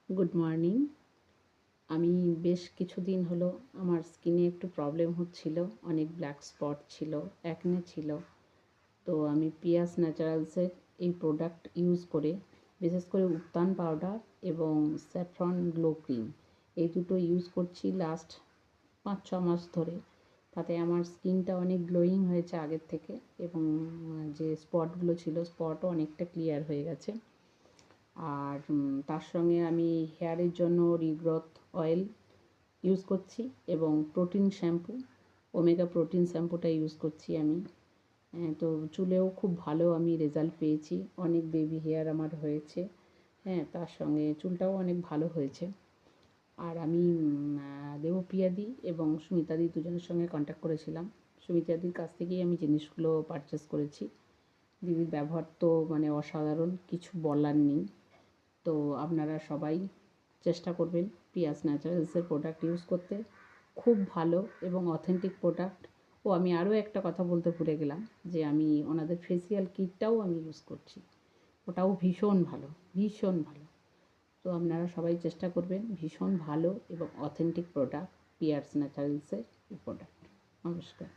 Good morning. আমি বেশ কিছুদিন হলো আমার স্কিনে একটু প্রবলেম হচ্ছিল, অনেক ব্ল্যাক স্পট ছিল, অ্যাকনে ছিল। তো আমি পিয়াস ন্যাচারালসের এই প্রোডাক্ট ইউজ করে, বিশেষ করে উত্তান পাউডার এবং স্যাফরন গ্লো ক্রিম, এই দুটো ইউজ করছি লাস্ট 5-6 মাস ধরে। তাতে আমার স্কিনটা অনেক গ্লোয়িং হয়েছে আগের থেকে, এবং যে স্পটগুলো ছিল স্পটও অনেকটা ক্লিয়ার হয়ে গেছে। আর তার সঙ্গে আমি হেয়ারের জন্য রিগ্রোথ অয়েল ইউজ করছি এবং প্রোটিন শ্যাম্পু, ওমেগা প্রোটিন শ্যাম্পুটা ইউজ করছি আমি। তো চুলেও খুব ভালো আমি রেজাল্ট পেয়েছি, অনেক বেবি হেয়ার আমার হয়েছে। তার সঙ্গে চুলটাও অনেক ভালো হয়েছে। আর আমি দেবপ্রিয়াদি এবং সুমিতাদি দুজনের সঙ্গে কন্ট্যাক্ট করেছিলাম। সুমিতাদির কাছ থেকেই আমি জিনিসগুলো পারচেস করেছি। দিদির ব্যবহার তো মানে অসাধারণ, কিছু বলার নেই। তো আপনারা সবাই চেষ্টা করবেন পিয়াস ন্যাচারালসের প্রোডাক্ট ইউজ করতে। খুব ভালো এবং অথেন্টিক প্রোডাক্ট। ও আমি আরও একটা কথা বলতে ভুলে গেলাম, যে আমি ওনাদের ফেসিয়াল কিটটাও আমি ইউজ করছি, ওটাও ভীষণ ভালো, ভীষণ ভালো। তো আপনারা সবাই চেষ্টা করবেন, ভীষণ ভালো এবং অথেন্টিক প্রোডাক্ট পিয়াস ন্যাচারালসের প্রোডাক্ট। নমস্কার।